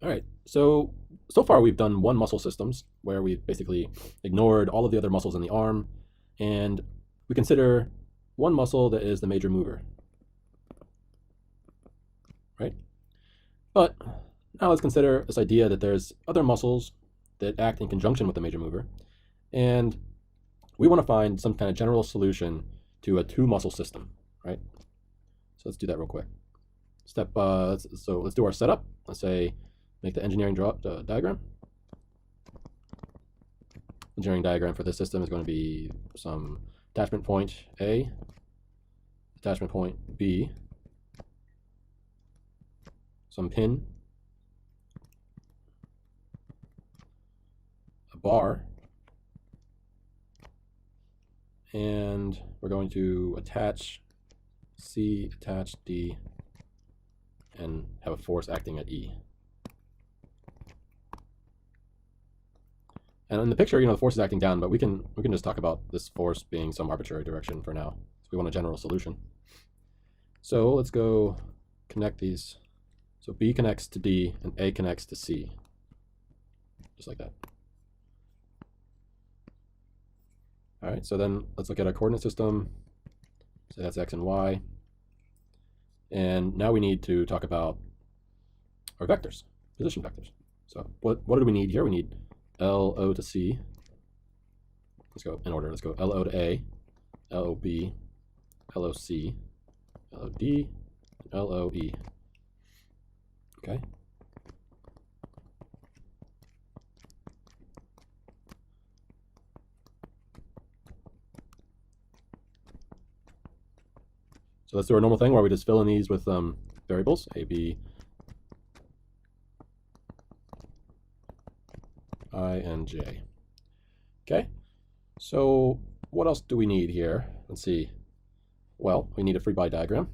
All right. So far we've done one muscle systems where we've basically ignored all of the other muscles in the arm, and we consider one muscle that is the major mover, right? But now let's consider this idea that there's other muscles that act in conjunction with the major mover, and we want to find some kind of general solution to a two muscle system, right? So let's do that real quick. Let's do our setup. Let's say make the engineering diagram. Engineering diagram for this system is going to be some attachment point A, attachment point B, some pin, a bar, and we're going to attach C, attach D, and have a force acting at E. And in the picture, the force is acting down, but we can just talk about this force being some arbitrary direction for now. So we want a general solution. So let's go connect these. So B connects to D and A connects to C, just like that. All right, so then let's look at our coordinate system. So that's X and Y. And now we need to talk about our vectors, position vectors. So what do we need here? We need LO to C. Let's go in order. Let's go LO to A, LOB, LOC, LOD, LOE. Okay. So let's do our normal thing where we just fill in these with variables, A, B, I, and J. Okay, so what else do we need here? Let's see. Well, we need a free body diagram.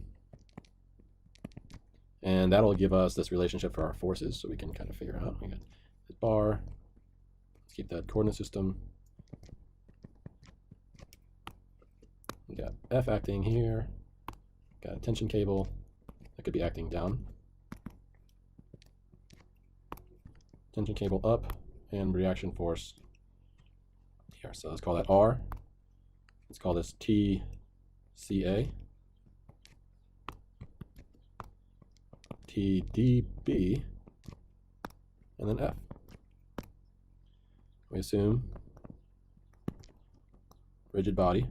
And that'll give us this relationship for our forces, so we can kind of figure out. We got this bar. Let's keep that coordinate system. We got F acting here. Got a tension cable that could be acting down. Tension cable up, and reaction force here. So let's call that R. Let's call this TCA. TDB, and then F. We assume rigid body,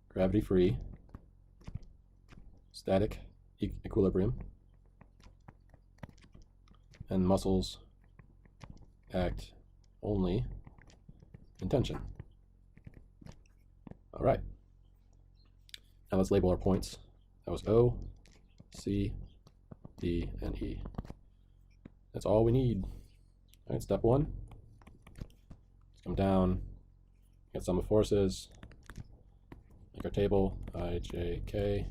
gravity free, static equilibrium, and muscles act only in tension. All right. Now let's label our points. That was O, C, D, and E. That's all we need. All right, step one. Let's come down, get sum of forces, make our table, I, J, K.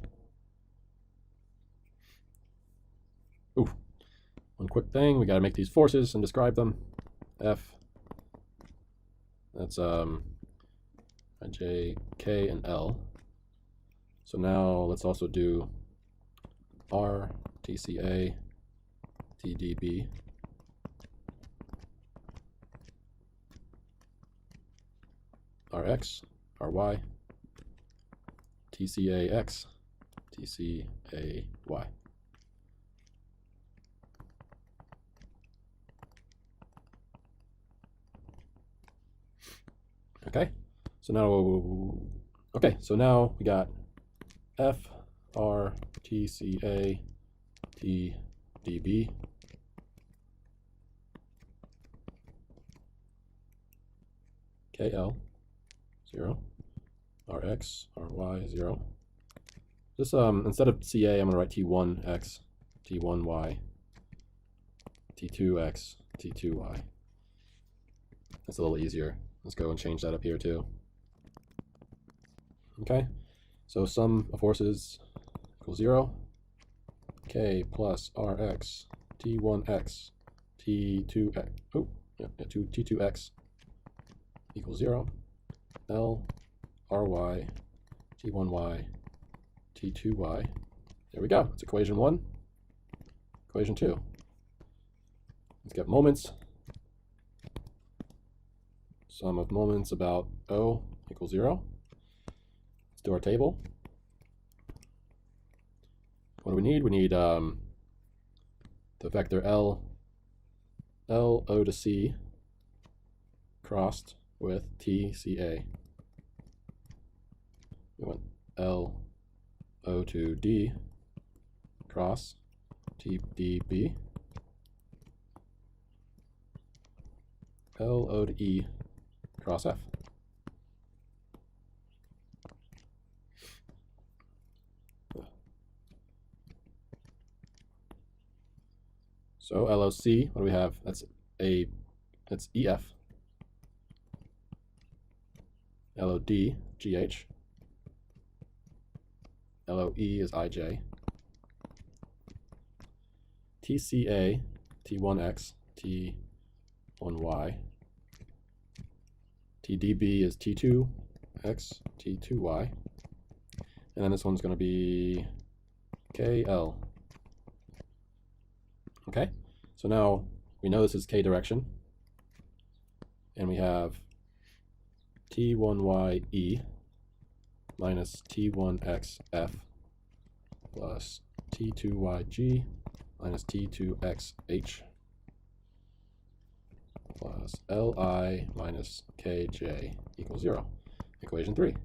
Ooh, one quick thing, we gotta make these forces and describe them. F, that's I, J, K, and L. So now let's also do R, TCA, TDB, RX, RY, TCAX, TCAY. Okay, so now we got F, R, TCA, TDB, KL, 0, RX, RY, 0. This, instead of CA, I'm going to write T1X, T1Y, T2X, T2Y. That's a little easier. Let's go and change that up here too. Okay, so sum of forces equals 0. K plus Rx, T1X, T2X, T2X equals 0. L, Ry, T1Y, T2Y. There we go. It's equation 1. Equation 2. let's get moments. Sum of moments about O equals 0. Let's do our table. What do we need? We need the vector L O to C crossed with T C A. We want L O to D cross T D B. L O to E cross F. So LOC, what do we have? That's EF. LOD, GH. LOE is IJ. TCA, T1X, T1Y. TDB is T2X, T2Y. And then this one's going to be KL. Okay, so now we know this is K direction. And we have T1YE minus T1XF plus T2YG minus T2XH plus Li minus Kj equals 0. Equation 3.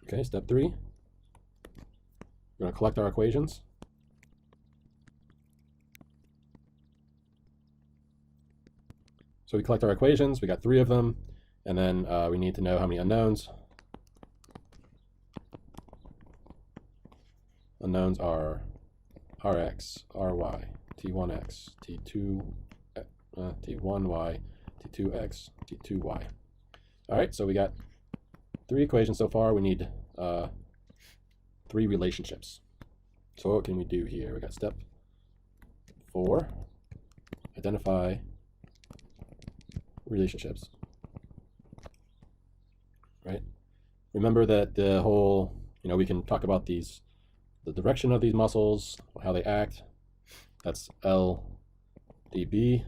Okay, step 3. We're going to collect our equations. So we collect our equations, we got 3 of them, and then we need to know how many unknowns. Unknowns are Rx, Ry, T1x, T1y, T2x, T2y. All right, so we got 3 equations so far. We need 3 relationships. So what can we do here? We got step 4, identify relationships. Right? Remember that the whole, we can talk about the direction of these muscles, how they act. That's LDB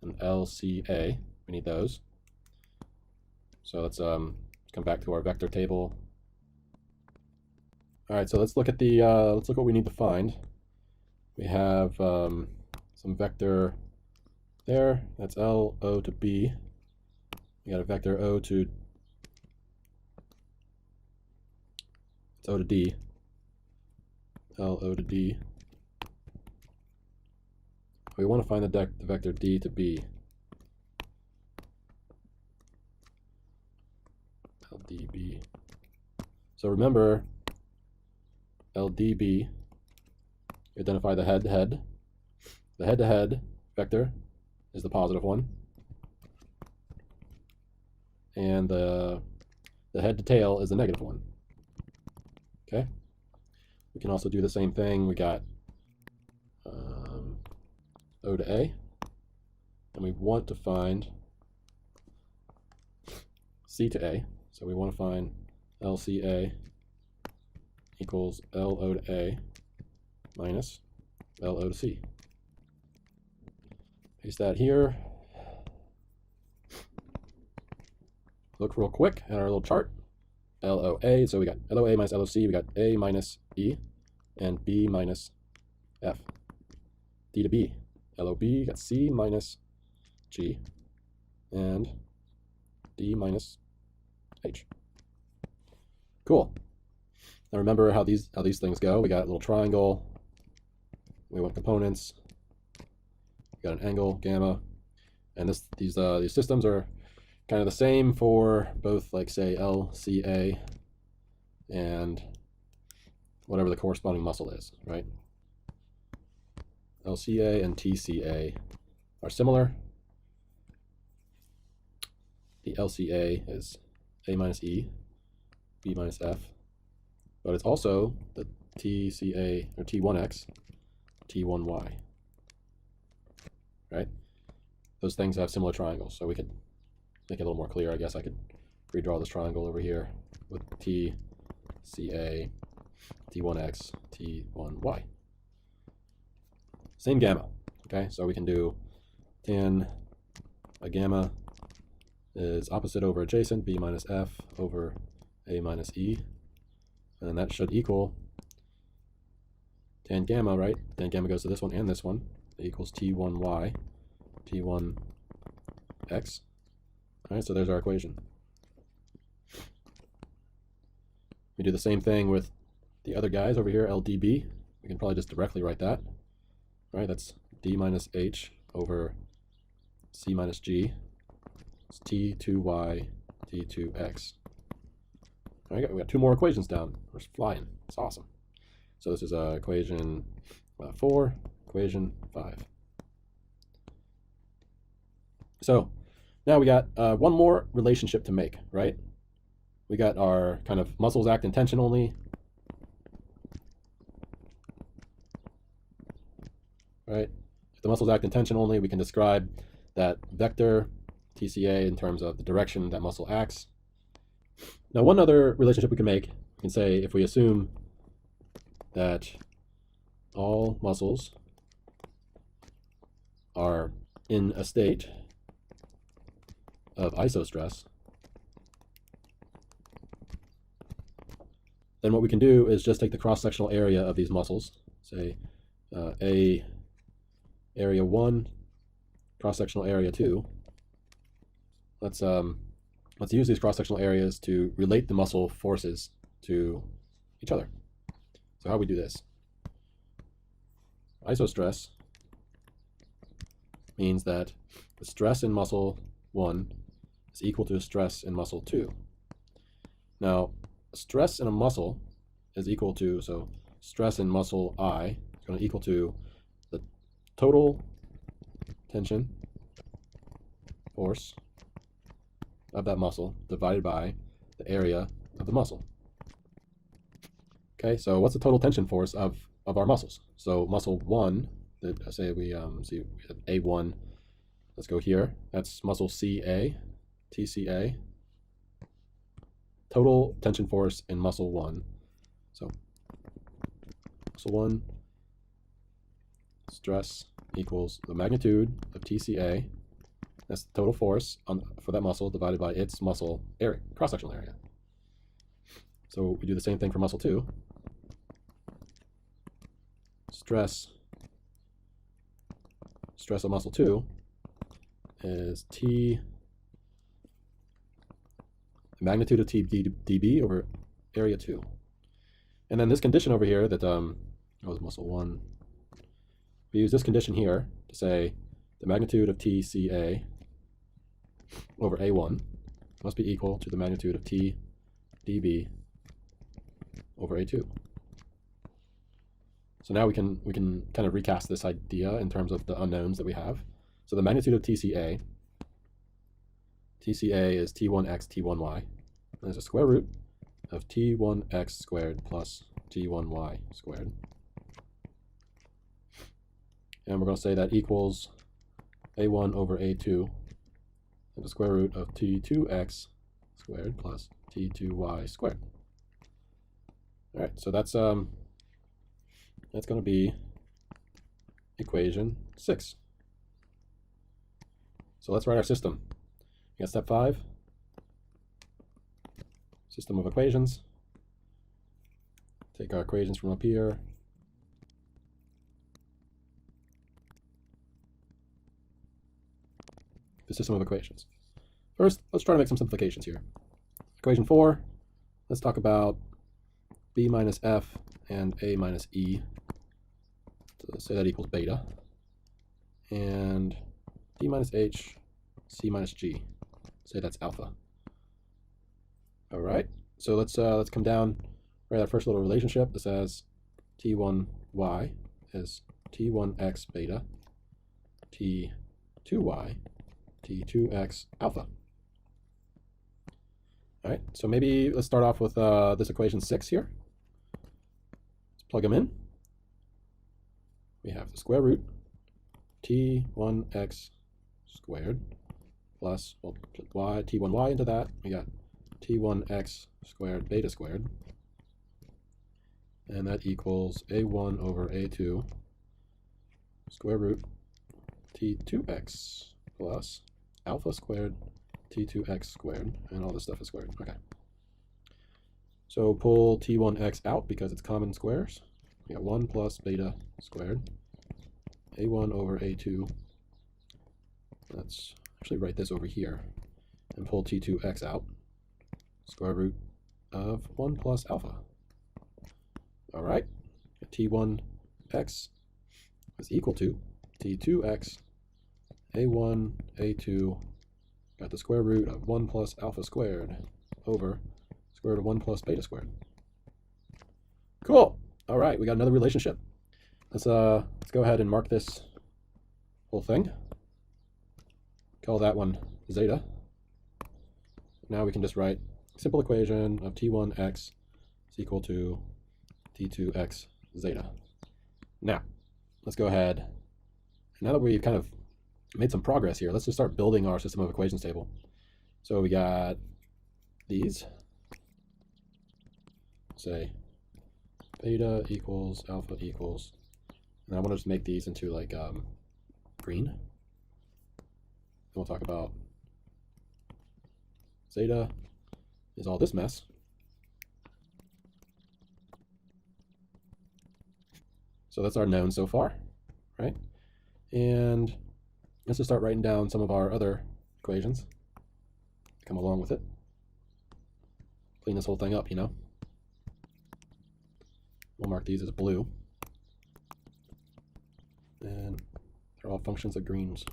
and LCA. We need those. So let's come back to our vector table. All right, so let's look at let's look what we need to find. We have some vector there. That's L O to B. We got a vector O to D. L O to D. We want to find the vector D to B. LDB. So remember, LDB, identify the head-to-head. The head-to-head vector is the positive one. And the head-to-tail is the negative one. Okay? We can also do the same thing. We got O to A. And we want to find C to A. So we want to find LCA equals LO to A minus LO to C. Paste that here. Look real quick at our little chart. LOA, so we got LOA minus LOC, we got A minus E, and B minus F. D to B, LOB, got C minus G, and D minus H. Cool. Now remember how these things go. We got a little triangle. We want components. We got an angle, gamma, and these systems are kind of the same for both, like, say, LCA and whatever the corresponding muscle is, right? LCA and TCA are similar. The LCA is A minus E, B minus F, but it's also the TCA, or T1X, T1Y, right? Those things have similar triangles, so we could make it a little more clear. I guess I could redraw this triangle over here with T, CA, T1X, T1Y. Same gamma. Okay, so we can do tan a gamma is opposite over adjacent, b minus f over a minus e. And that should equal tan gamma, right? Tan gamma goes to this one and this one. It equals t1y, t1x. All right, so there's our equation. We do the same thing with the other guys over here, LDB. We can probably just directly write that. All right, that's d minus h over c minus g. It's t2y, t2x. All right, we got two more equations down. We're flying. It's awesome. So this is equation 4, equation 5. So now we got one more relationship to make, right? We got our kind of muscles act in tension only. Right? If the muscles act in tension only, we can describe that vector TCA in terms of the direction that muscle acts. Now, one other relationship we can make, we can say if we assume that all muscles are in a state of isostress, then what we can do is just take the cross-sectional area of these muscles, say area 1, cross-sectional area 2. Let's use these cross-sectional areas to relate the muscle forces to each other. So how do we do this? Isostress means that the stress in muscle 1 is equal to stress in muscle 2. Now, stress in a muscle is equal to, so stress in muscle I is going to equal to the total tension force of that muscle divided by the area of the muscle. Okay, so what's the total tension force of our muscles? So muscle 1, say we see A1, let's go here. That's muscle CA, TCA. Total tension force in muscle 1. So muscle 1 stress equals the magnitude of TCA. That's the total force for that muscle divided by its muscle area, cross-sectional area. So we do the same thing for muscle 2. Stress of muscle 2 is T, the magnitude of T dB over area 2. And then this condition over here that was muscle 1. We use this condition here to say the magnitude of TCA over A1 must be equal to the magnitude of T dB over A2. So now we can kind of recast this idea in terms of the unknowns that we have. So the magnitude of TCA is T1x, T1y. And there's a square root of T1x squared plus T1y squared. And we're going to say that equals A1 over A2 and the square root of T2x squared plus T2y squared. All right, so that's going to be equation 6. So let's write our system. We got step 5, system of equations. Take our equations from up here. The system of equations. First, let's try to make some simplifications here. Equation 4, let's talk about b minus f and a minus e. So let's say that equals beta. And d minus h, c minus g. Say that's alpha. All right, so let's come down, write our first little relationship. This has t1y is t1x beta, t2y, t2x alpha. All right, so maybe let's start off with this equation 6 here. Let's plug them in. We have the square root t1x squared plus, well, y, t1y into that. We got t1x squared beta squared. And that equals a1 over a2 square root t2x plus alpha squared t2x squared, and all this stuff is squared. Okay. So pull t1x out because it's common squares. We got 1 plus beta squared, a1 over a2. Let's actually write this over here and pull t2x out. Square root of 1 plus alpha. All right, t1x is equal to t2x, a1, a2, got the square root of 1 plus alpha squared over square root of 1 plus beta squared. Cool. All right, we got another relationship. Let's go ahead and mark this whole thing. Call that one zeta. Now we can just write a simple equation of t1x is equal to t2x zeta. Now, let's go ahead. Now that we've kind of made some progress here, let's just start building our system of equations table. So we got these. Say beta equals alpha equals, and I want to just make these into like green. And we'll talk about zeta is all this mess. So that's our known so far, right? And let's just start writing down some of our other equations to come along with it. Clean this whole thing up, you know. We'll mark these as blue. And they're all functions of greens.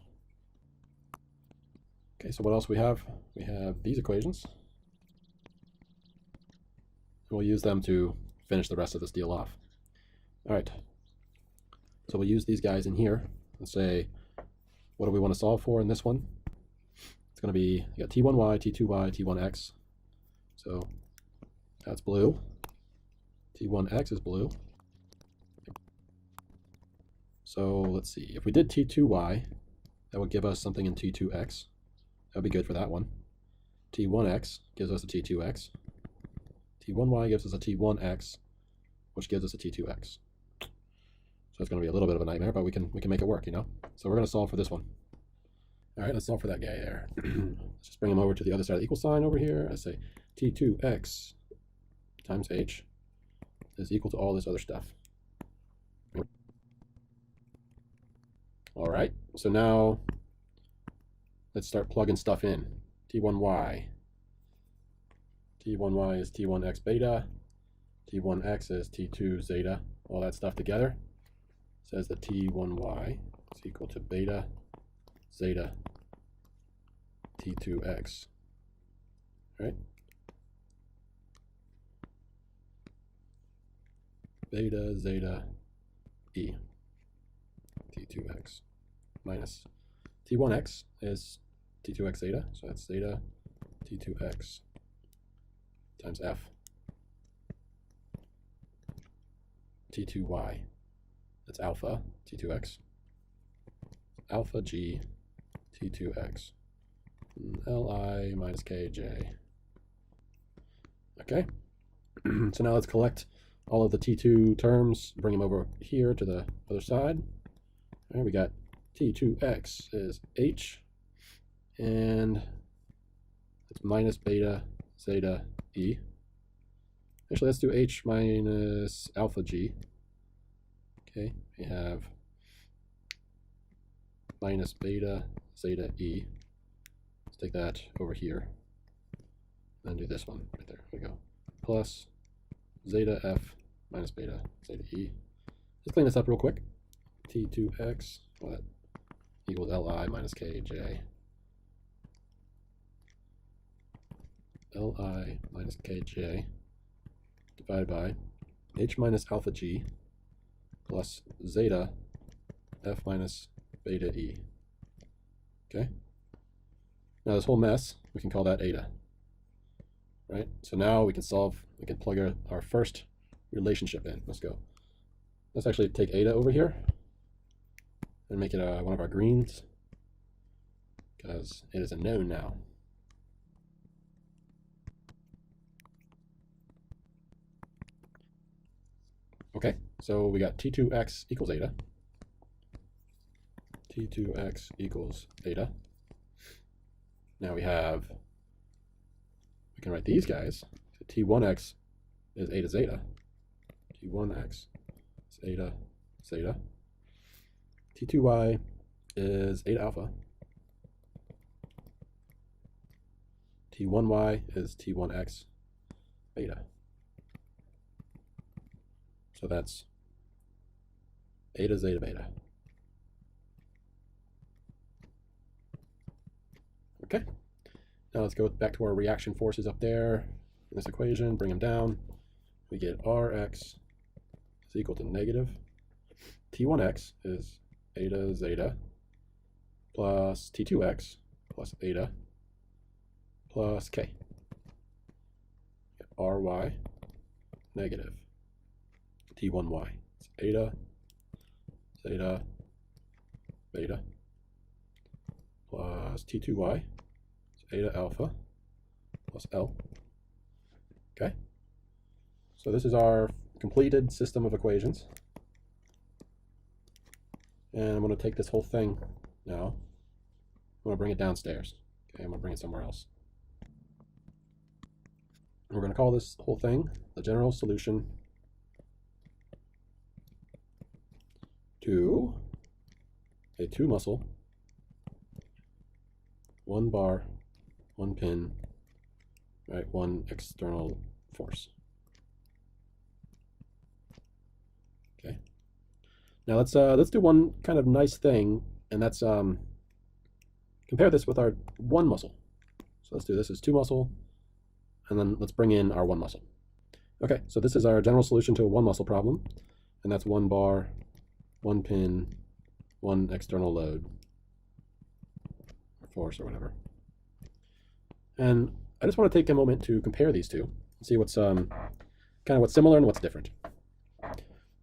Okay, so what else we have? We have these equations. And we'll use them to finish the rest of this deal off. All right. So we'll use these guys in here and say, what do we want to solve for in this one? It's going to be, you got t1y, t2y, t1x. So that's blue. t1x is blue. So let's see, if we did t2y, that would give us something in t2x. That would be good for that one. t1x gives us a t2x. t1y gives us a t1x, which gives us a t2x. So it's going to be a little bit of a nightmare, but we can make it work, you know? So we're going to solve for this one. All right, let's solve for that guy there. Let's just bring him over to the other side of the equal sign over here. I say t2x times h is equal to all this other stuff. All right, so now let's start plugging stuff in. t1y. t1y is t1x beta. t1x is t2 zeta. All that stuff together says that t1y is equal to beta zeta t2x. Right? Beta zeta e t2x minus t1x is t2x zeta, so that's zeta t2x times f t2y, that's alpha t2x, alpha g t2x, li minus kj. Okay, so now let's collect all of the t2 terms, bring them over here to the other side. All right, we got t2x is h, and it's minus beta zeta e. Actually, let's do h minus alpha g. Okay, we have minus beta zeta e. Let's take that over here and do this one right there. There we go. Plus zeta f minus beta zeta e. Let's clean this up real quick. t2x, well, that equals li minus kj. li minus kj divided by h minus alpha g plus zeta f minus beta e. Okay? Now this whole mess, we can call that eta. Right? So now we can plug our first relationship in. Let's go. Let's actually take eta over here and make it one of our greens, because it is a known now. Okay, so we got t2x equals eta. T2x equals eta. Now we can write these guys. So T1x is eta zeta. T1x is eta zeta. T2y is eta alpha. T1y is T1x beta. So that's eta zeta beta. Okay. Now let's go back to our reaction forces up there in this equation, bring them down. We get Rx is equal to negative T1x is eta zeta plus T2x plus eta plus K. Ry negative T1y. It's eta zeta beta plus T2y. Eta alpha plus L. Okay. So this is our completed system of equations. And I'm going to take this whole thing now. I'm going to bring it downstairs. Okay, I'm going to bring it somewhere else. We're going to call this whole thing the general solution to a 2-muscle, 1 bar, 1 pin, right, 1 external force. Okay. Now let's do one kind of nice thing, and that's compare this with our 1 muscle. So let's do this as 2 muscle, and then let's bring in our 1 muscle. Okay, so this is our general solution to a 1 muscle problem, and that's 1 bar, 1 pin, 1 external load, or force, or whatever. And I just want to take a moment to compare these two and see what's kind of what's similar and what's different. All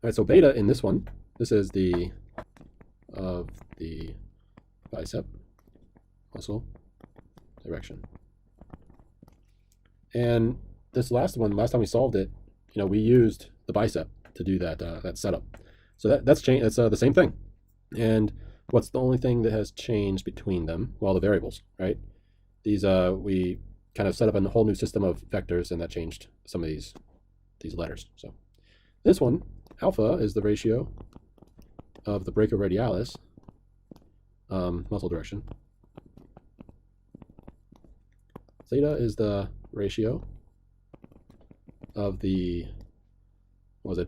right, so beta in this one, this is the bicep muscle direction. And this last one, last time we solved it, we used the bicep to do that setup. So that's changed. It's the same thing. And what's the only thing that has changed between them? Well, the variables, right? These we kind of set up a whole new system of vectors, and that changed some of these letters. So this one, alpha, is the ratio of the brachioradialis muscle direction. Zeta is the ratio of the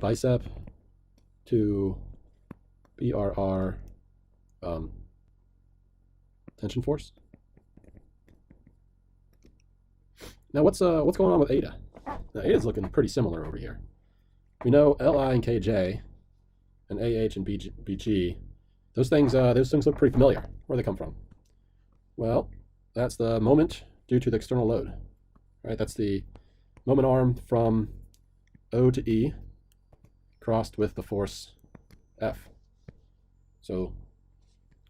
bicep to BRR tension force. Now what's going on with eta? Now eta is looking pretty similar over here. We know Li and Kj and AH and BG, those things look pretty familiar. Where do they come from? Well, that's the moment due to the external load. Right? That's the moment arm from O to E crossed with the force F. So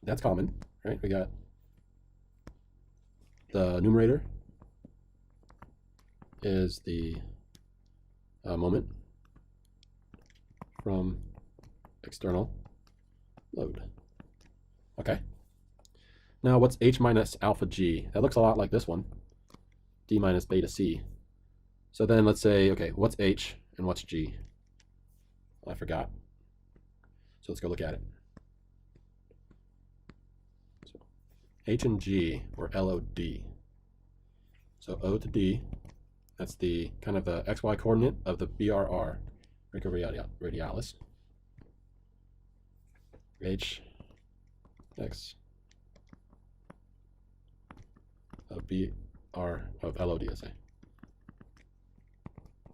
that's common, right? We got the numerator is the moment from external load. Okay. Now what's H minus alpha G? That looks a lot like this one, D minus beta C. So then let's say, okay, what's H and what's G? I forgot. So let's go look at it. So H and G were LOD. So O to D, that's the kind of the XY coordinate of the BRR, brachioradialis. H, X, of BR, of LOD, I say.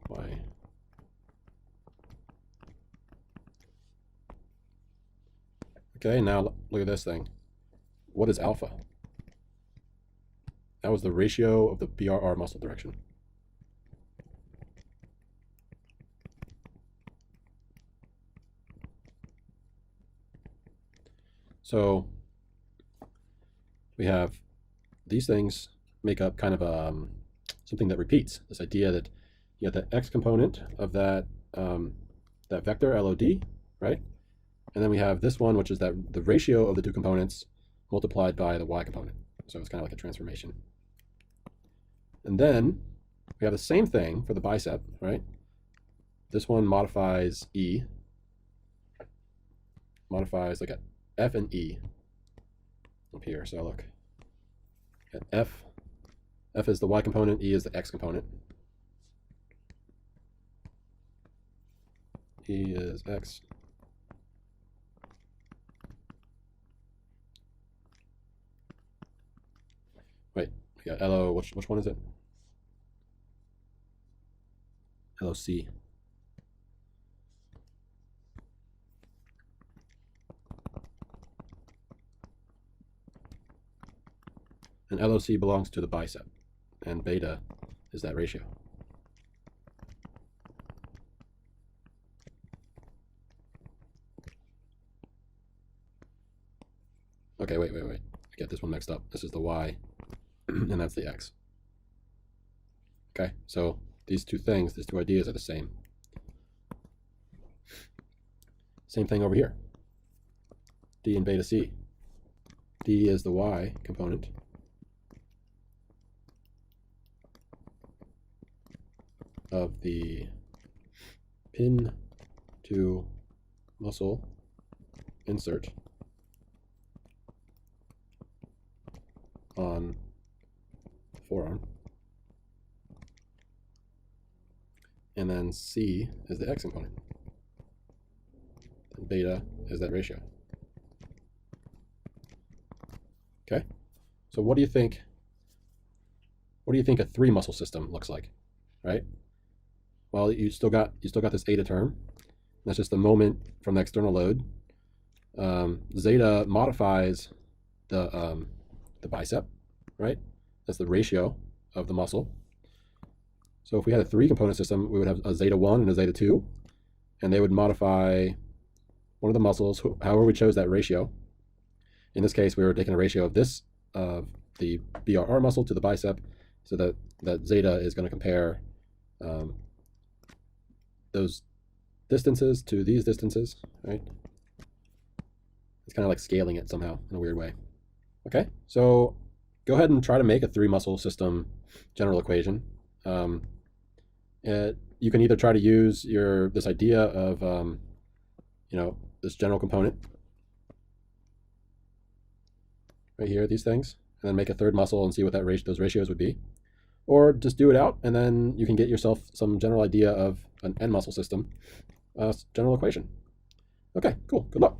Y. Okay, now look at this thing. What is alpha? That was the ratio of the BRR muscle direction. So we have these things make up kind of something that repeats. This idea that you have the x component of that that vector LOD, right? And then we have this one, which is that the ratio of the two components multiplied by the y component. So it's kind of like a transformation. And then we have the same thing for the bicep, right? This one modifies E, modifies like a F and E up here. So look at F. F is the y component, E is the x component. E is x. Wait, we got LO, which one is it? LOC. And LOC belongs to the bicep, and beta is that ratio. Okay, wait. I get this one mixed up. This is the y, and that's the x. Okay, so these two things, these two ideas are the same. Same thing over here. D and beta C. D is the y component. Of the pin to muscle insert on forearm. And then C is the x component. And beta is that ratio. Okay, so what do you think? What do you think a 3 muscle system looks like, right? Well, you still got this eta term. That's just the moment from the external load. Zeta modifies the bicep, right? That's the ratio of the muscle. So if we had a 3-component system, we would have a zeta 1 and a zeta 2, and they would modify one of the muscles, however we chose that ratio. In this case, we were taking a ratio of this, of the BRR muscle to the bicep, so that zeta is going to compare those distances to these distances, right? It's kind of like scaling it somehow in a weird way. Okay, so go ahead and try to make a 3-muscle system general equation. You can either try to use this idea of this general component right here, these things, and then make a 3rd muscle and see what those ratios would be. Or just do it out, and then you can get yourself some general idea of an n-muscle system general equation. Okay, cool. Good luck.